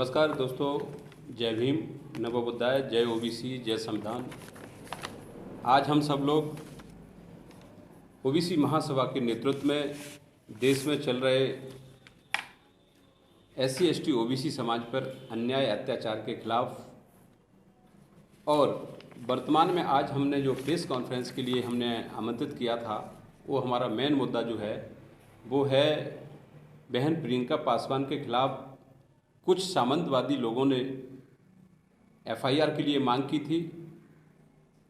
नमस्कार दोस्तों, जय भीम, नमो बुद्धाय, जय ओबीसी, जय संविधान। आज हम सब लोग ओबीसी महासभा के नेतृत्व में देश में चल रहे SC ST ओबीसी समाज पर अन्याय अत्याचार के खिलाफ और वर्तमान में आज हमने जो प्रेस कॉन्फ्रेंस के लिए हमने आमंत्रित किया था, वो हमारा मेन मुद्दा जो है वो है बहन प्रियंका पासवान के खिलाफ कुछ सामंतवादी लोगों ने FIR के लिए मांग की थी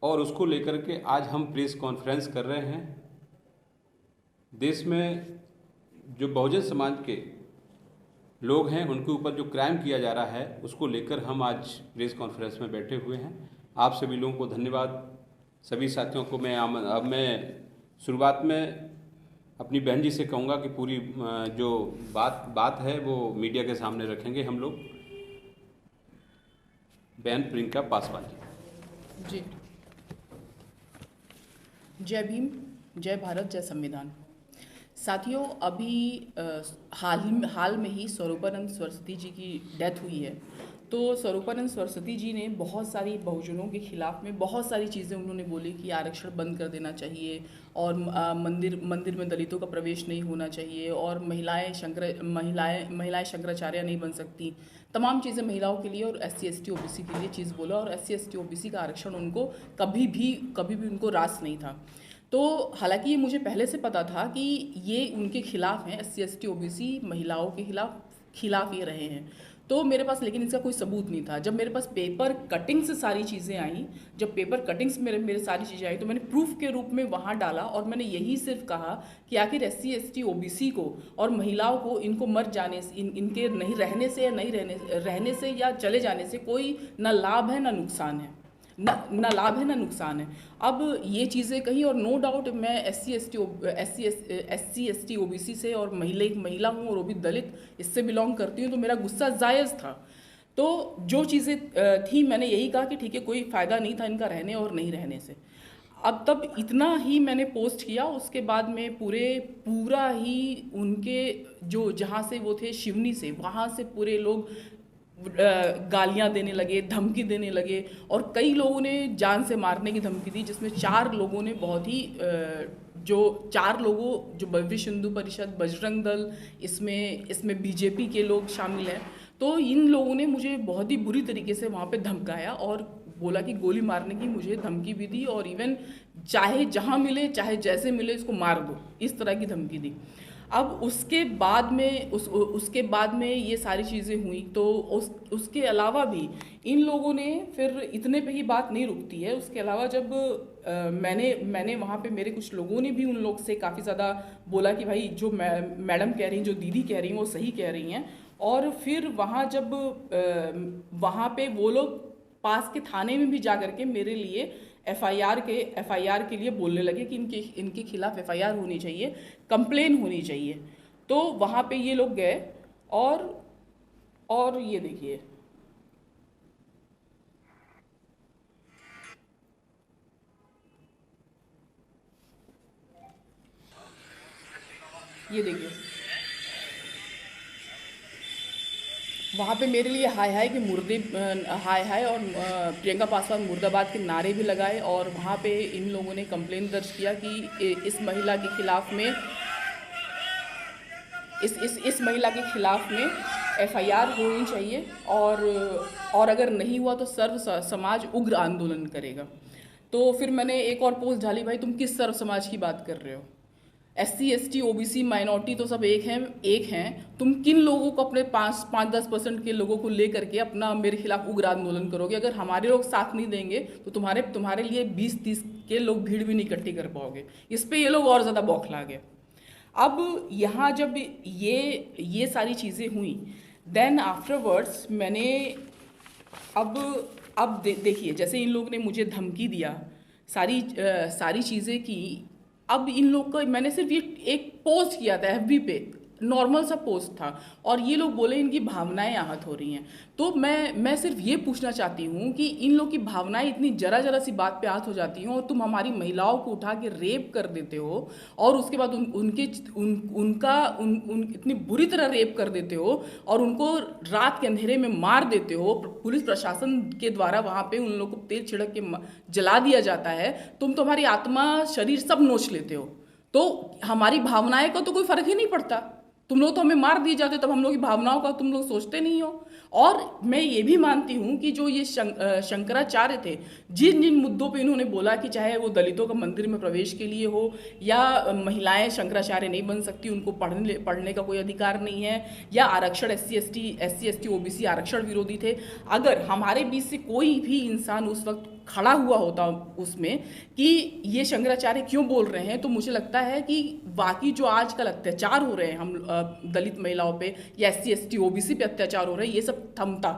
और उसको लेकर के आज हम प्रेस कॉन्फ्रेंस कर रहे हैं। देश में जो बहुजन समाज के लोग हैं उनके ऊपर जो क्राइम किया जा रहा है उसको लेकर हम आज प्रेस कॉन्फ्रेंस में बैठे हुए हैं। आप सभी लोगों को धन्यवाद। सभी साथियों को मैं शुरुआत में अपनी बहन जी से कहूँगा कि पूरी जो बात है वो मीडिया के सामने रखेंगे हम लोग। बहन प्रियंका पासवान जी। जय भीम, जय भारत, जय संविधान। साथियों, अभी हाल में ही स्वरूपानंद सरस्वती जी की डेथ हुई है। तो स्वरूपानंद सरस्वती जी ने बहुत सारी बहुजनों के खिलाफ में बहुत सारी चीज़ें उन्होंने बोली कि आरक्षण बंद कर देना चाहिए और मंदिर में दलितों का प्रवेश नहीं होना चाहिए और महिलाएं शंकराचार्य नहीं बन सकती। तमाम चीज़ें महिलाओं के लिए और SC ST OBC के लिए चीज़ बोला और SC ST OBC का आरक्षण उनको कभी भी उनको रास नहीं था। तो हालांकि ये मुझे पहले से पता था कि ये उनके खिलाफ हैं, SC ST OBC महिलाओं के खिलाफ ये रहे हैं। तो मेरे पास लेकिन इसका कोई सबूत नहीं था। जब मेरे पास पेपर कटिंग से सारी चीज़ें आई, जब पेपर कटिंग से मेरे सारी चीज़ें आई तो मैंने प्रूफ के रूप में वहाँ डाला और मैंने यही सिर्फ कहा कि आखिर SC ST OBC को और महिलाओं को इनको मर जाने से इनके नहीं रहने से या चले जाने से कोई ना लाभ है ना नुकसान है, ना लाभ है ना नुकसान है। अब ये चीज़ें कहीं और नो डाउट मैं SC ST OBC से और महिला हूँ और वो भी दलित इससे बिलोंग करती हूँ, तो मेरा गुस्सा जायज़ था। तो जो चीज़ें थी मैंने यही कहा कि ठीक है, कोई फ़ायदा नहीं था इनका रहने और नहीं रहने से। अब तब इतना ही मैंने पोस्ट किया। उसके बाद में पूरा ही उनके जो जहाँ से वो थे शिवनी से, वहाँ से पूरे लोग गालियां देने लगे, धमकी देने लगे और कई लोगों ने जान से मारने की धमकी दी, जिसमें 4 लोगों ने बहुत ही जो विश्व हिंदू परिषद, बजरंग दल, इसमें BJP के लोग शामिल हैं। तो इन लोगों ने मुझे बहुत ही बुरी तरीके से वहाँ पे धमकाया और बोला कि गोली मारने की मुझे धमकी भी दी और इवन चाहे जहाँ मिले चाहे जैसे मिले इसको मार दो, इस तरह की धमकी दी। अब उसके बाद में ये सारी चीज़ें हुई। तो उसके अलावा भी इन लोगों ने फिर इतने पे ही बात नहीं रुकती है। उसके अलावा जब मैंने वहाँ पे मेरे कुछ लोगों ने भी उन लोग से काफ़ी ज़्यादा बोला कि भाई जो मैडम कह रही हैं, जो दीदी कह रही हैं वो सही कह रही हैं। और फिर वहाँ पे वो लोग पास के थाने में भी जा करके मेरे लिए FIR के लिए बोलने लगे कि इनके खिलाफ FIR होनी चाहिए, कंप्लेन होनी चाहिए। तो वहाँ पे ये लोग गए और ये देखिए, वहाँ पे मेरे लिए हाय हाय और प्रियंका पासवान मुर्दाबाद के नारे भी लगाए और वहाँ पे इन लोगों ने कंप्लेन दर्ज किया कि इस महिला के खिलाफ में इस महिला के खिलाफ में FIR होनी चाहिए और अगर नहीं हुआ तो सर्व समाज उग्र आंदोलन करेगा। तो फिर मैंने एक और पोस्ट डाली, भाई तुम किस सर्व समाज की बात कर रहे हो? SC ST OBC माइनॉरिटी तो सब एक हैं। तुम किन लोगों को अपने 5-10% के लोगों को लेकर के अपना मेरे खिलाफ उग्र आंदोलन करोगे? अगर हमारे लोग साथ नहीं देंगे तो तुम्हारे लिए 20-30 के लोग भीड़ भी नहीं इकट्ठी कर पाओगे। इस पे ये लोग और ज़्यादा बौखला गए। अब यहाँ जब ये सारी चीज़ें हुई, देन आफ्टरवर्ड्स मैंने अब देखिए, जैसे इन लोगों ने मुझे धमकी दिया, सारी चीज़ें की। अब इन लोग को मैंने सिर्फ ये एक पोस्ट किया था FB पे, नॉर्मल सा पोस्ट था और ये लोग बोले इनकी भावनाएं आहत हो रही हैं। तो मैं सिर्फ ये पूछना चाहती हूँ कि इन लोग की भावनाएं इतनी जरा सी बात पे आहत हो जाती हैं और तुम हमारी महिलाओं को उठा के रेप कर देते हो और उसके बाद उनका इतनी बुरी तरह रेप कर देते हो और उनको रात के अंधेरे में मार देते हो। पुलिस प्रशासन के द्वारा वहाँ पे उन लोग को तेल छिड़क के जला दिया जाता है। तुम तुम्हारी आत्मा शरीर सब नोच लेते हो, तो हमारी भावनाएं का तो कोई फर्क ही नहीं पड़ता। तुम लोग तो हमें मार दिए जाते, तब हम लोग की भावनाओं का तुम लोग सोचते नहीं हो। और मैं ये भी मानती हूँ कि जो ये शंकराचार्य थे, जिन जिन मुद्दों पे इन्होंने बोला कि चाहे वो दलितों का मंदिर में प्रवेश के लिए हो या महिलाएं शंकराचार्य नहीं बन सकती, उनको पढ़ने का कोई अधिकार नहीं है, या आरक्षण SC ST OBC आरक्षण विरोधी थे, अगर हमारे बीच से कोई भी इंसान उस वक्त खड़ा हुआ होता उसमें कि ये शंकराचार्य क्यों बोल रहे हैं, तो मुझे लगता है कि बाकी जो आजकल अत्याचार हो रहे हैं हम दलित महिलाओं पे या SC ST OBC पे अत्याचार हो रहे हैं, ये सब थमता।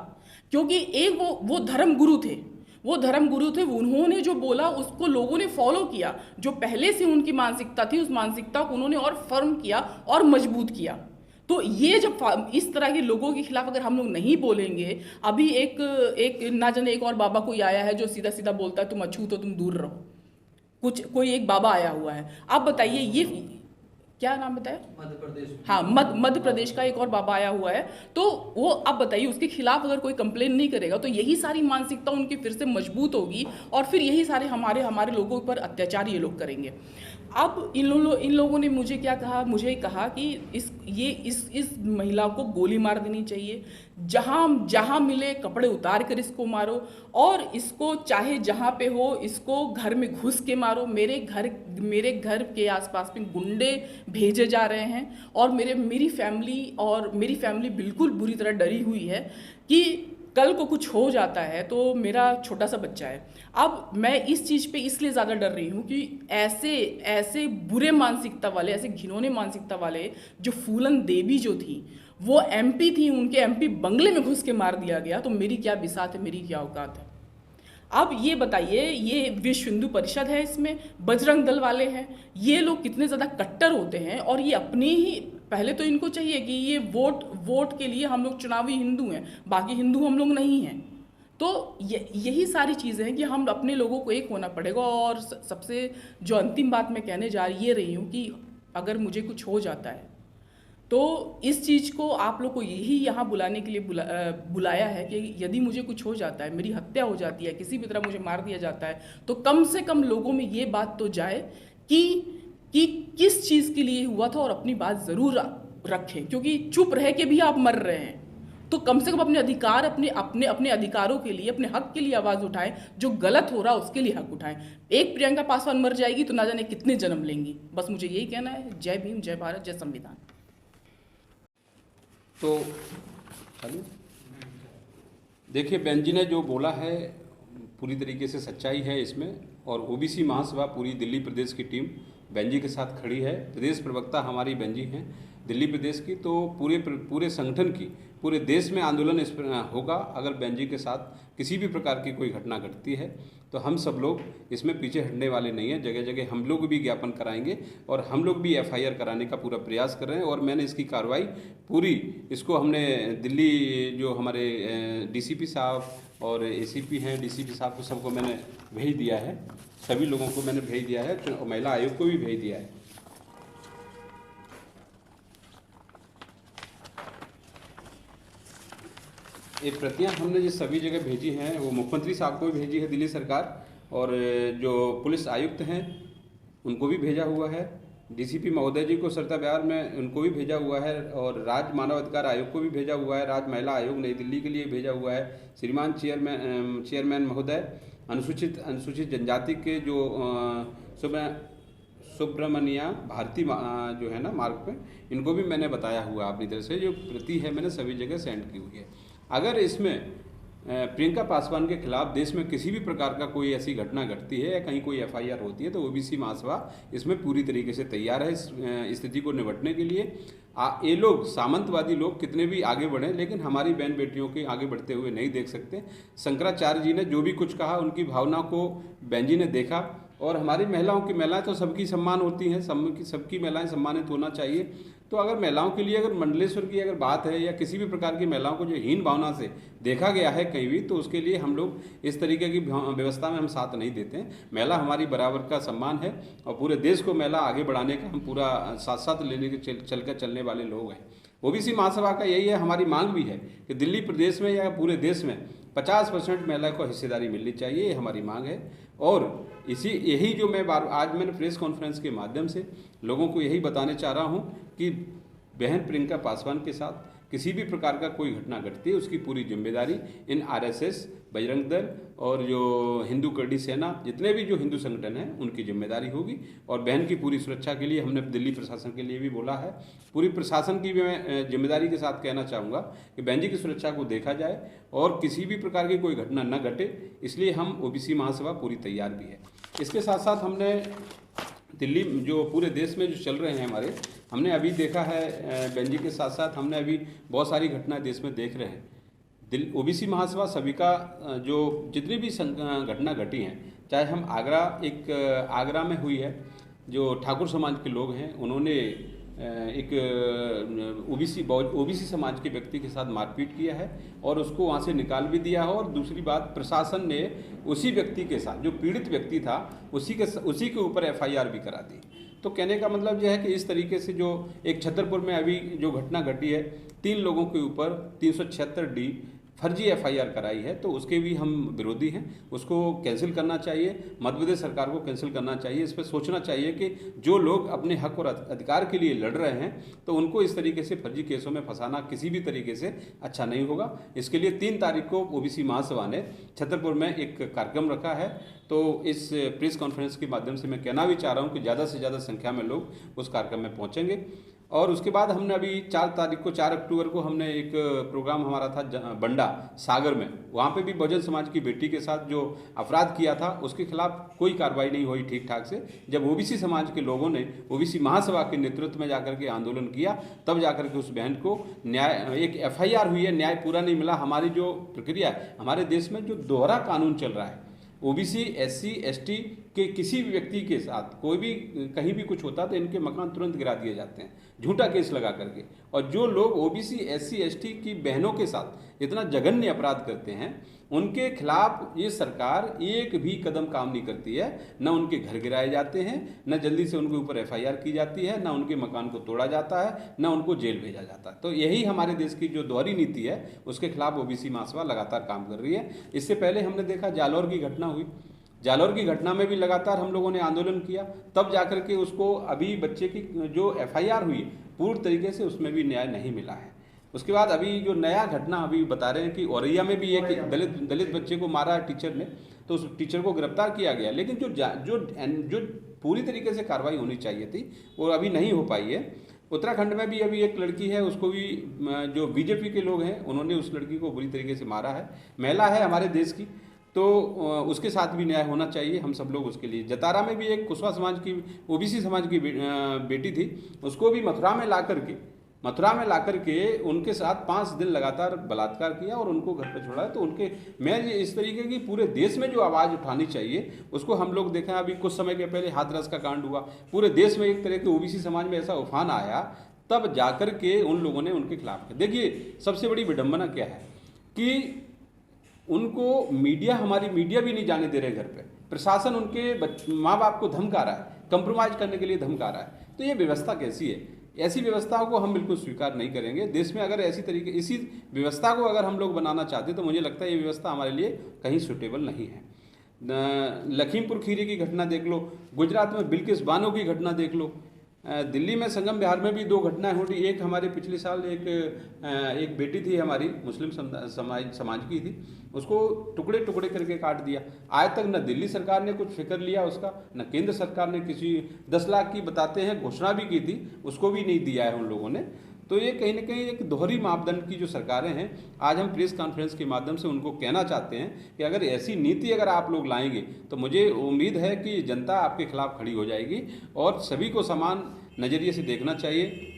क्योंकि एक वो धर्मगुरु थे, उन्होंने जो बोला उसको लोगों ने फॉलो किया। जो पहले से उनकी मानसिकता थी, उस मानसिकता को उन्होंने और फर्म किया और मजबूत किया। तो ये जब इस तरह के लोगों के खिलाफ अगर हम लोग नहीं बोलेंगे, अभी एक ना जाने एक और बाबा कोई आया है जो सीधा सीधा बोलता है तुम अछूत हो, तुम दूर रहो। कोई एक बाबा आया हुआ है, आप बताइए ये क्या नाम बताया? मध्य प्रदेश। हाँ, मध्य प्रदेश का एक और बाबा आया हुआ है। तो वो आप बताइए उसके खिलाफ अगर कोई कंप्लेन नहीं करेगा तो यही सारी मानसिकता उनकी फिर से मजबूत होगी और फिर यही सारे हमारे लोगों पर अत्याचार ये लोग करेंगे। अब इन लोगों ने मुझे क्या कहा, मुझे कहा कि इस महिला को गोली मार देनी चाहिए, जहाँ मिले कपड़े उतार कर इसको मारो और इसको चाहे जहाँ पे हो इसको घर में घुस के मारो। मेरे घर के आसपास में गुंडे भेजे जा रहे हैं और मेरी फैमिली बिल्कुल बुरी तरह डरी हुई है कि कल को कुछ हो जाता है तो मेरा छोटा सा बच्चा है। अब मैं इस चीज़ पे इसलिए ज़्यादा डर रही हूँ कि ऐसे बुरे मानसिकता वाले, ऐसे घिनौने मानसिकता वाले, जो फूलन देवी जो थी वो MP थी, उनके MP बंगले में घुस के मार दिया गया, तो मेरी क्या बिसात है, मेरी क्या औकात है। अब ये बताइए, ये विश्व हिंदू परिषद है, इसमें बजरंग दल वाले हैं, ये लोग कितने ज़्यादा कट्टर होते हैं और ये अपनी ही, पहले तो इनको चाहिए कि ये वोट के लिए हम लोग चुनावी हिंदू हैं, बाकी हिंदू हम लोग नहीं हैं। तो यही सारी चीज़ें हैं कि हम अपने लोगों को एक होना पड़ेगा। और सबसे जो अंतिम बात मैं कहने जा रही हूँ कि अगर मुझे कुछ हो जाता है तो इस चीज़ को आप लोग को यही यहाँ बुलाने के लिए बुलाया है कि यदि मुझे कुछ हो जाता है, मेरी हत्या हो जाती है, किसी भी तरह मुझे मार दिया जाता है, तो कम से कम लोगों में ये बात तो जाए कि किस चीज़ के लिए हुआ था और अपनी बात ज़रूर रखें। क्योंकि चुप रह के भी आप मर रहे हैं, तो कम से कम अपने अधिकारों के लिए, अपने हक के लिए आवाज़ उठाएं। जो गलत हो रहा है उसके लिए हक उठाएं। एक प्रियंका पासवान मर जाएगी तो ना जाने कितने जन्म लेंगी। बस मुझे यही कहना है। जय भीम, जय भारत, जय संविधान। तो देखिए, बहन जी ने जो बोला है पूरी तरीके से सच्चाई है इसमें। और OBC महासभा पूरी दिल्ली प्रदेश की टीम बहन जी के साथ खड़ी है। प्रदेश प्रवक्ता हमारी बहन जी हैं दिल्ली प्रदेश की। तो पूरे संगठन की, पूरे देश में आंदोलन इस पर होगा। अगर बहन जी के साथ किसी भी प्रकार की कोई घटना घटती है तो हम सब लोग इसमें पीछे हटने वाले नहीं हैं। जगह जगह हम लोग भी ज्ञापन कराएंगे और हम लोग भी FIR कराने का पूरा प्रयास कर रहे हैं। और मैंने इसकी कार्रवाई पूरी, इसको हमने दिल्ली जो हमारे DCP साहब और ACP हैं, DCP साहब को सबको मैंने भेज दिया है, सभी लोगों को मैंने भेज दिया है, और महिला आयोग को भी भेज दिया है। ये प्रतियां हमने जो सभी जगह भेजी हैं वो मुख्यमंत्री साहब को भी भेजी है दिल्ली सरकार, और जो पुलिस आयुक्त हैं उनको भी भेजा हुआ है, DCP महोदय जी को सरता बिहार में उनको भी भेजा हुआ है, और राज्य मानव अधिकार आयोग को भी भेजा हुआ है, राज्य महिला आयोग नई दिल्ली के लिए भेजा हुआ है। श्रीमान चेयरमैन महोदय अनुसूचित जनजाति के जो सुब्रमण्या भारती जो है ना मार्ग पे, इनको भी मैंने बताया हुआ अपनी तरफ से। जो प्रति है मैंने सभी जगह सेंड की हुई है। अगर इसमें प्रियंका पासवान के खिलाफ देश में किसी भी प्रकार का कोई ऐसी घटना घटती है या कहीं कोई FIR होती है तो OBC महासभा इसमें पूरी तरीके से तैयार है इस स्थिति को निपटने के लिए। ये लोग सामंतवादी लोग कितने भी आगे बढ़ें, लेकिन हमारी बहन बेटियों के आगे बढ़ते हुए नहीं देख सकते। शंकराचार्य जी ने जो भी कुछ कहा, उनकी भावना को बहन जी ने देखा। और हमारी महिलाएं तो सबकी सम्मान होती हैं, सबकी महिलाएं सम्मानित होना चाहिए। तो अगर महिलाओं के लिए अगर मंडलेश्वर की अगर बात है या किसी भी प्रकार की महिलाओं को जो हीन भावना से देखा गया है कहीं भी, तो उसके लिए हम लोग इस तरीके की व्यवस्था में हम साथ नहीं देते हैं। महिला हमारी बराबर का सम्मान है और पूरे देश को महिला आगे बढ़ाने का हम पूरा साथ साथ लेने के चलकर चलने वाले लोग हैं। ओबीसी महासभा का यही है, हमारी मांग भी है कि दिल्ली प्रदेश में या पूरे देश में 50% महिला को हिस्सेदारी मिलनी चाहिए, ये हमारी मांग है। और यही जो मैं आज मैंने प्रेस कॉन्फ्रेंस के माध्यम से लोगों को यही बताने चाह रहा हूँ कि बहन प्रियंका पासवान के साथ किसी भी प्रकार का कोई घटना घटती है उसकी पूरी जिम्मेदारी इन आरएसएस, बजरंग दल और जो हिंदू करड़ी सेना, जितने भी जो हिंदू संगठन हैं उनकी जिम्मेदारी होगी। और बहन की पूरी सुरक्षा के लिए हमने दिल्ली प्रशासन के लिए भी बोला है। पूरी प्रशासन की भी मैं जिम्मेदारी के साथ कहना चाहूँगा कि बहन जी की सुरक्षा को देखा जाए और किसी भी प्रकार की कोई घटना न घटे, इसलिए हम ओबीसी महासभा पूरी तैयार भी है। इसके साथ साथ हमने दिल्ली जो पूरे देश में जो चल रहे हैं हमारे, हमने अभी देखा है बहन जी के साथ साथ हमने अभी बहुत सारी घटनाएं देश में देख रहे हैं। ओबीसी महासभा सभी का जो जितनी भी घटना घटी हैं, चाहे हम आगरा में हुई है, जो ठाकुर समाज के लोग हैं उन्होंने एक ओबीसी समाज के व्यक्ति के साथ मारपीट किया है और उसको वहाँ से निकाल भी दिया है। और दूसरी बात, प्रशासन ने उसी व्यक्ति के साथ, जो पीड़ित व्यक्ति था, उसी के ऊपर एफआईआर भी करा दी। तो कहने का मतलब यह है कि इस तरीके से जो एक छतरपुर में अभी जो घटना घटी है, 3 लोगों के ऊपर 376D फर्जी एफआईआर कराई है, तो उसके भी हम विरोधी हैं। उसको कैंसिल करना चाहिए, मध्य प्रदेश सरकार को कैंसिल करना चाहिए। इस पर सोचना चाहिए कि जो लोग अपने हक और अधिकार के लिए लड़ रहे हैं तो उनको इस तरीके से फर्जी केसों में फंसाना किसी भी तरीके से अच्छा नहीं होगा। इसके लिए 3 तारीख को ओबीसी महासभा ने छतरपुर में एक कार्यक्रम रखा है। तो इस प्रेस कॉन्फ्रेंस के माध्यम से मैं कहना भी चाह रहा हूँ कि ज़्यादा से ज़्यादा संख्या में लोग उस कार्यक्रम में पहुँचेंगे। और उसके बाद हमने अभी 4 अक्टूबर को हमने एक प्रोग्राम हमारा था बंडा सागर में, वहाँ पे भी बहुजन समाज की बेटी के साथ जो अपराध किया था उसके खिलाफ कोई कार्रवाई नहीं हुई ठीक ठाक से। जब ओबीसी समाज के लोगों ने ओबीसी महासभा के नेतृत्व में जाकर के आंदोलन किया, तब जाकर के उस बहन को न्याय, एक एफआईआर हुई है, न्याय पूरा नहीं मिला। हमारी जो प्रक्रिया है, हमारे देश में जो दोहरा कानून चल रहा है, ओबीसी, एससी, एसटी के किसी भी व्यक्ति के साथ कोई भी कहीं भी कुछ होता तो इनके मकान तुरंत गिरा दिए जाते हैं झूठा केस लगा करके। और जो लोग ओबीसी, एससी, एसटी की बहनों के साथ इतना जघन्य अपराध करते हैं, उनके खिलाफ ये सरकार एक भी कदम काम नहीं करती है। न उनके घर गिराए जाते हैं, न जल्दी से उनके ऊपर एफआईआर की जाती है, न उनके मकान को तोड़ा जाता है, न उनको जेल भेजा जाता है। तो यही हमारे देश की जो दोहरी नीति है, उसके खिलाफ ओबीसी महासभा लगातार काम कर रही है। इससे पहले हमने देखा जालौर की घटना हुई, जालौर की घटना में भी लगातार हम लोगों ने आंदोलन किया, तब जाकर के उसको अभी बच्चे की जो एफआईआर हुई पूर्ण तरीके से उसमें भी न्याय नहीं मिला है। उसके बाद अभी जो नया घटना अभी बता रहे हैं कि औरैया में भी एक दलित बच्चे को मारा है टीचर ने, तो उस टीचर को गिरफ्तार किया गया, लेकिन जो पूरी तरीके से कार्रवाई होनी चाहिए थी वो अभी नहीं हो पाई है। उत्तराखंड में भी अभी एक लड़की है, उसको भी जो बीजेपी के लोग हैं उन्होंने उस लड़की को बुरी तरीके से मारा है। महिला है हमारे देश की, तो उसके साथ भी न्याय होना चाहिए, हम सब लोग उसके लिए। जतारा में भी एक कुशवाहा समाज की, ओबीसी समाज की बेटी थी, उसको भी मथुरा में ला करके उनके साथ 5 दिन लगातार बलात्कार किया और उनको घर पर छोड़ा। तो उनके मैं इस तरीके की पूरे देश में जो आवाज़ उठानी चाहिए उसको हम लोग देखें। अभी कुछ समय के पहले हाथरस का कांड हुआ, पूरे देश में एक तरह के ओबीसी समाज में ऐसा उफान आया, तब जाकर के उन लोगों ने उनके खिलाफ। देखिए सबसे बड़ी विडंबना क्या है कि उनको हमारी मीडिया भी नहीं जाने दे रहे घर पे, प्रशासन उनके माँ बाप को धमका रहा है, कंप्रोमाइज करने के लिए धमका रहा है। तो ये व्यवस्था कैसी है? ऐसी व्यवस्थाओं को हम बिल्कुल स्वीकार नहीं करेंगे। देश में अगर इसी व्यवस्था को अगर हम लोग बनाना चाहते तो मुझे लगता है ये व्यवस्था हमारे लिए कहीं सूटेबल नहीं है। लखीमपुर खीरी की घटना देख लो, गुजरात में बिल्किस बानो की घटना देख लो, दिल्ली में संगम विहार में भी 2 घटनाएं हो रही। एक हमारे पिछले साल एक बेटी थी हमारी, मुस्लिम समाज की थी, उसको टुकड़े टुकड़े करके काट दिया। आज तक न दिल्ली सरकार ने कुछ फिक्र लिया उसका, न केंद्र सरकार ने किसी 10 लाख की बताते हैं घोषणा भी की थी, उसको भी नहीं दिया है उन लोगों ने। तो ये कहीं ना कहीं एक दोहरी मापदंड की जो सरकारें हैं, आज हम प्रेस कॉन्फ्रेंस के माध्यम से उनको कहना चाहते हैं कि अगर ऐसी नीति अगर आप लोग लाएंगे तो मुझे उम्मीद है कि जनता आपके खिलाफ खड़ी हो जाएगी और सभी को समान नज़रिए से देखना चाहिए।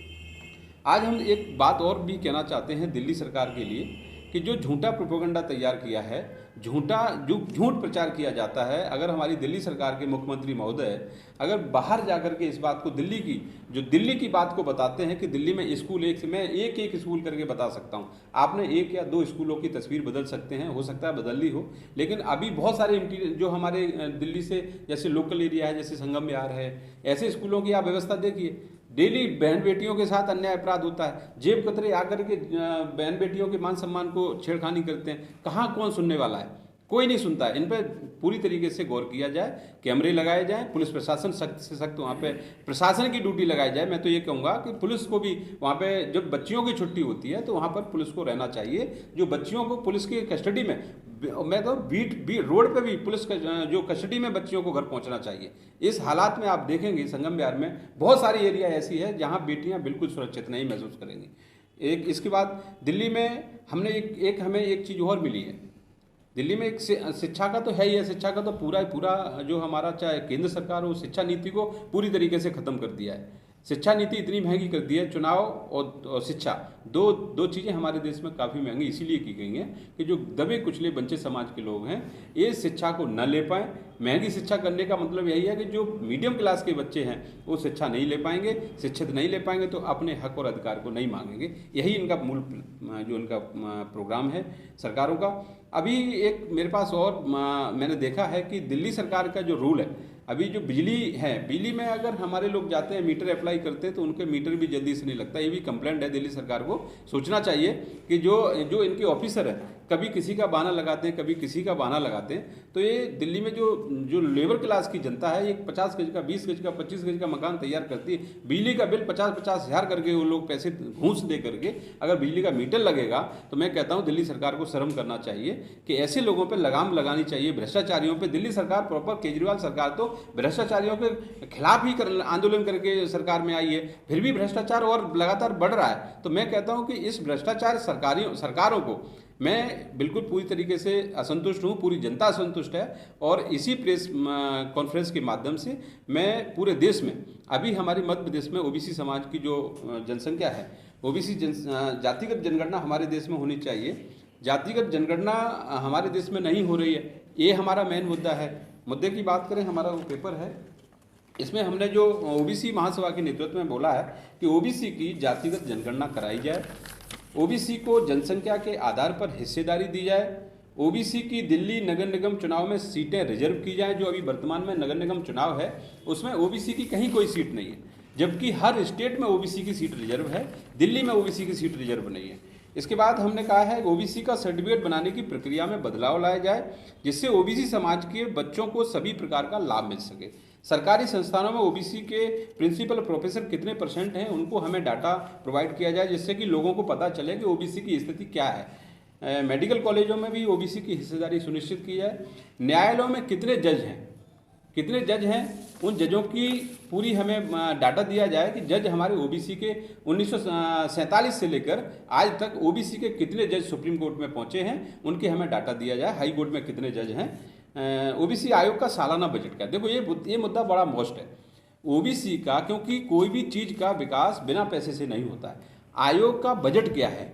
आज हम एक बात और भी कहना चाहते हैं दिल्ली सरकार के लिए कि जो झूठा प्रोपेगेंडा तैयार किया है, झूठ प्रचार किया जाता है। अगर हमारी दिल्ली सरकार के मुख्यमंत्री महोदय अगर बाहर जाकर के इस बात को दिल्ली की बात को बताते हैं कि दिल्ली में स्कूल मैं एक स्कूल करके बता सकता हूँ, आपने 1 या 2 स्कूलों की तस्वीर बदल सकते हैं, हो सकता है बदल ली हो, लेकिन अभी बहुत सारे जो हमारे दिल्ली से जैसे लोकल एरिया है, जैसे संगम विहार है, ऐसे स्कूलों की आप व्यवस्था देखिए। डेली बहन बेटियों के साथ अन्याय अपराध होता है, जेब कतरे आकर के बहन बेटियों के मान सम्मान को छेड़खानी करते हैं। कहाँ कौन सुनने वाला है? कोई नहीं सुनता है। इन पर पूरी तरीके से गौर किया जाए, कैमरे लगाए जाएं, पुलिस प्रशासन सख्त से सख्त वहाँ पे प्रशासन की ड्यूटी लगाई जाए। मैं तो ये कहूँगा कि पुलिस को भी वहाँ पे जब बच्चियों की छुट्टी होती है तो वहाँ पर पुलिस को रहना चाहिए, जो बच्चियों को पुलिस की कस्टडी में, मैं तो बीट रोड पे भी पुलिस का जो कस्टडी में बच्चियों को घर पहुंचना चाहिए। इस हालात में आप देखेंगे संगम विहार में बहुत सारी एरिया ऐसी है जहां बेटियां बिल्कुल सुरक्षित नहीं महसूस करेंगी। एक इसके बाद दिल्ली में हमने हमें एक चीज़ और मिली है। दिल्ली में एक शिक्षा का तो है ही है, शिक्षा का तो पूरा जो हमारा चाहे केंद्र सरकार हो, शिक्षा नीति को पूरी तरीके से ख़त्म कर दिया है। शिक्षा नीति इतनी महंगी कर दी है, चुनाव और शिक्षा दो चीज़ें हमारे देश में काफ़ी महंगी इसीलिए की गई हैं कि जो दबे कुचले वंचित समाज के लोग हैं ये शिक्षा को न ले पाएँ। महंगी शिक्षा करने का मतलब यही है कि जो मीडियम क्लास के बच्चे हैं वो शिक्षा नहीं ले पाएंगे, शिक्षित नहीं ले पाएंगे तो अपने हक और अधिकार को नहीं मांगेंगे। यही इनका मूल जो इनका प्रोग्राम है सरकारों का। अभी एक मेरे पास और मैंने देखा है कि दिल्ली सरकार का जो रूल है, अभी जो बिजली है, बिजली में अगर हमारे लोग जाते हैं मीटर अप्लाई करते हैं तो उनके मीटर भी जल्दी से नहीं लगता। ये भी कंप्लेंट है, दिल्ली सरकार को सोचना चाहिए कि जो इनके ऑफिसर हैं कभी किसी का बहाना लगाते हैं, कभी किसी का बहाना लगाते हैं। तो ये दिल्ली में जो लेबर क्लास की जनता है, ये 50 गज का, 20 गज का, 25 गज का मकान तैयार करती है। बिजली का बिल 50-50 हज़ार करके वो लोग पैसे घूस दे करके अगर बिजली का मीटर लगेगा तो मैं कहता हूँ दिल्ली सरकार को शर्म करना चाहिए कि ऐसे लोगों पर लगाम लगानी चाहिए, भ्रष्टाचारियों पर। दिल्ली सरकार प्रॉपर केजरीवाल सरकार तो भ्रष्टाचारियों के खिलाफ ही आंदोलन करके सरकार में आई है, फिर भी भ्रष्टाचार और लगातार बढ़ रहा है। तो मैं कहता हूं कि इस भ्रष्टाचार सरकारों को मैं बिल्कुल पूरी तरीके से असंतुष्ट हूं, पूरी जनता असंतुष्ट है। और इसी प्रेस कॉन्फ्रेंस के माध्यम से मैं पूरे देश में, अभी हमारे मध्य प्रदेश में ओबीसी समाज की जो जनसंख्या है, ओबीसी जातिगत जनगणना हमारे देश में होनी चाहिए। जातिगत जनगणना हमारे देश में नहीं हो रही है, ये हमारा मेन मुद्दा है। मुद्दे की बात करें, हमारा वो पेपर है, इसमें हमने जो ओबीसी महासभा के नेतृत्व में बोला है कि ओबीसी की जातिगत जनगणना कराई जाए, ओबीसी को जनसंख्या के आधार पर हिस्सेदारी दी जाए, ओबीसी की दिल्ली नगर निगम चुनाव में सीटें रिजर्व की जाएं। जो अभी वर्तमान में नगर निगम चुनाव है उसमें ओबीसी की कहीं कोई सीट नहीं है, जबकि हर स्टेट में ओबीसी की सीट रिजर्व है, दिल्ली में ओबीसी की सीट रिजर्व नहीं है। इसके बाद हमने कहा है ओबीसी का सर्टिफिकेट बनाने की प्रक्रिया में बदलाव लाया जाए, जिससे ओबीसी समाज के बच्चों को सभी प्रकार का लाभ मिल सके। सरकारी संस्थानों में ओबीसी के प्रिंसिपल प्रोफेसर कितने % हैं उनको हमें डाटा प्रोवाइड किया जाए, जिससे कि लोगों को पता चले कि ओबीसी की स्थिति क्या है। मेडिकल कॉलेजों में भी ओबीसी की हिस्सेदारी सुनिश्चित की जाए। न्यायालयों में कितने जज हैं उन जजों की पूरी हमें डाटा दिया जाए कि जज हमारे ओबीसी के 1947 से लेकर आज तक ओबीसी के कितने जज सुप्रीम कोर्ट में पहुंचे हैं, उनके हमें डाटा दिया जाए। हाई कोर्ट में कितने जज हैं। ओबीसी आयोग का सालाना बजट का, देखो ये मुद्दा बड़ा मोस्ट है ओबीसी का, क्योंकि कोई भी चीज़ का विकास बिना पैसे से नहीं होता है। आयोग का बजट क्या है,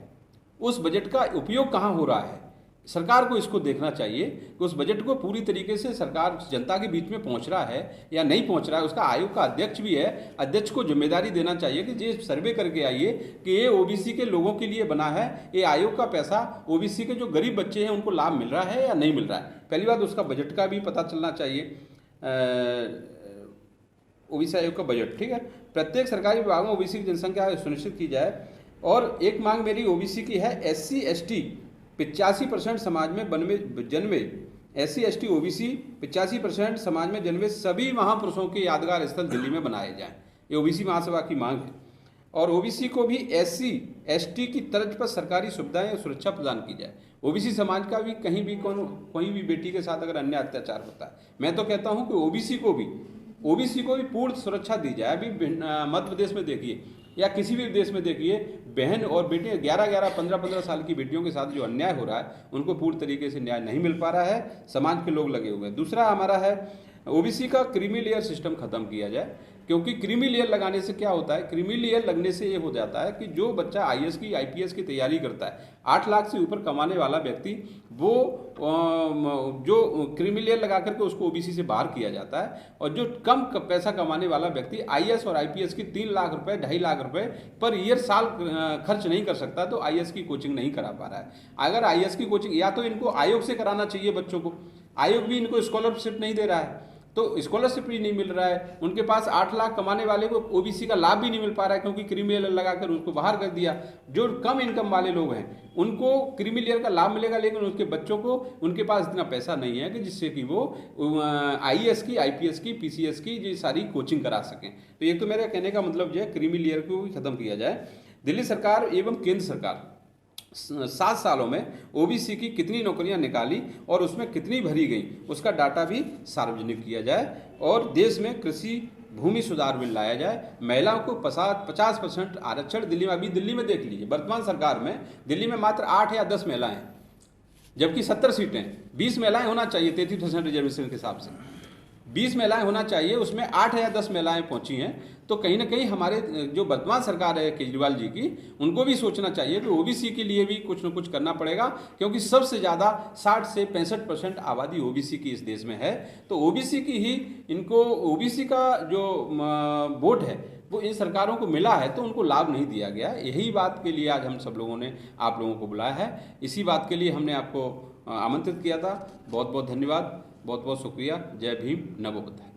उस बजट का उपयोग कहाँ हो रहा है, सरकार को इसको देखना चाहिए कि उस बजट को पूरी तरीके से सरकार जनता के बीच में पहुंच रहा है या नहीं पहुंच रहा है। उसका आयोग का अध्यक्ष भी है, अध्यक्ष को जिम्मेदारी देना चाहिए कि ये सर्वे करके आइए कि ये ओबीसी के लोगों के लिए बना है, ये आयोग का पैसा ओबीसी के जो गरीब बच्चे हैं उनको लाभ मिल रहा है या नहीं मिल रहा है। पहली बात उसका बजट का भी पता चलना चाहिए, ओबीसी आयोग का बजट, ठीक है। प्रत्येक सरकारी विभाग में ओबीसी की जनसंख्या सुनिश्चित की जाए। और एक मांग मेरी ओबीसी की है, SC ST 85% समाज में जन्मे, SC ST OBC 85% समाज में जन्मे सभी महापुरुषों के यादगार स्थल दिल्ली में बनाए जाएं। ये ओबीसी महासभा की मांग है। और ओबीसी को भी SC ST की तर्ज पर सरकारी सुविधाएं और सुरक्षा प्रदान की जाए। ओबीसी समाज का भी कहीं भी कोई भी बेटी के साथ अगर अन्याय अत्याचार होता है, मैं तो कहता हूं कि ओबीसी को भी पूर्ण सुरक्षा दी जाए। अभी मध्य प्रदेश में देखिए या किसी भी देश में देखिए, बहन और बेटियां 11-11, 15-15 साल की बेटियों के साथ जो अन्याय हो रहा है उनको पूर्ण तरीके से न्याय नहीं मिल पा रहा है, समाज के लोग लगे हुए हैं। दूसरा हमारा है ओबीसी का क्रीमी लेयर सिस्टम खत्म किया जाए। क्योंकि क्रीमी लेयर लगाने से क्या होता है, क्रीमी लेयर लगने से ये हो जाता है कि जो बच्चा आईएएस की आईपीएस की तैयारी करता है, 8 लाख से ऊपर कमाने वाला व्यक्ति, वो जो क्रीमी लेयर लगा करके उसको ओबीसी से बाहर किया जाता है, और जो कम पैसा कमाने वाला व्यक्ति आईएएस और आईपीएस की 3 लाख रुपए 2.5 लाख रुपए पर ईयर साल खर्च नहीं कर सकता, तो आईएएस की कोचिंग नहीं करा पा रहा है। अगर आईएएस की कोचिंग या तो इनको आयोग से कराना चाहिए बच्चों को, आयोग भी इनको स्कॉलरशिप नहीं दे रहा है, तो स्कॉलरशिप भी नहीं मिल रहा है, उनके पास 8 लाख कमाने वाले को ओबीसी का लाभ भी नहीं मिल पा रहा है, क्योंकि क्रीमी लेयर लगाकर उसको बाहर कर दिया। जो कम इनकम वाले लोग हैं उनको क्रीमी लेयर का लाभ मिलेगा, लेकिन उसके बच्चों को, उनके पास इतना पैसा नहीं है कि जिससे कि वो आईएएस की, आईपीएस की, पीसीएस की ये सारी कोचिंग करा सकें। तो ये तो मेरा कहने का मतलब जो है, क्रीमी लेयर को भी खत्म किया जाए। दिल्ली सरकार एवं केंद्र सरकार 7 सालों में ओबीसी की कितनी नौकरियां निकाली और उसमें कितनी भरी गई, उसका डाटा भी सार्वजनिक किया जाए, और देश में कृषि भूमि सुधार बिल लाया जाए। महिलाओं को 50% आरक्षण दिल्ली में, अभी दिल्ली में देख लीजिए, वर्तमान सरकार में दिल्ली में मात्र 8 या 10 महिलाएं हैं, जबकि 70 सीटें, 20 महिलाएं होना चाहिए 33% रिजर्वेशन के हिसाब से, 20 महिलाएं होना चाहिए, उसमें 8 या 10 महिलाएं पहुंची हैं। तो कहीं ना कहीं हमारे जो वर्तमान सरकार है केजरीवाल जी की, उनको भी सोचना चाहिए कि ओबीसी के लिए भी कुछ न कुछ करना पड़ेगा, क्योंकि सबसे ज़्यादा 60 से 65% आबादी ओबीसी की इस देश में है। तो ओबीसी की ही, इनको ओबीसी का जो वोट है वो इन सरकारों को मिला है, तो उनको लाभ नहीं दिया गया। यही बात के लिए आज हम सब लोगों ने आप लोगों को बुलाया है, इसी बात के लिए हमने आपको आमंत्रित किया था। बहुत बहुत धन्यवाद, बहुत बहुत शुक्रिया। जय भीम, नमो बुद्धाय।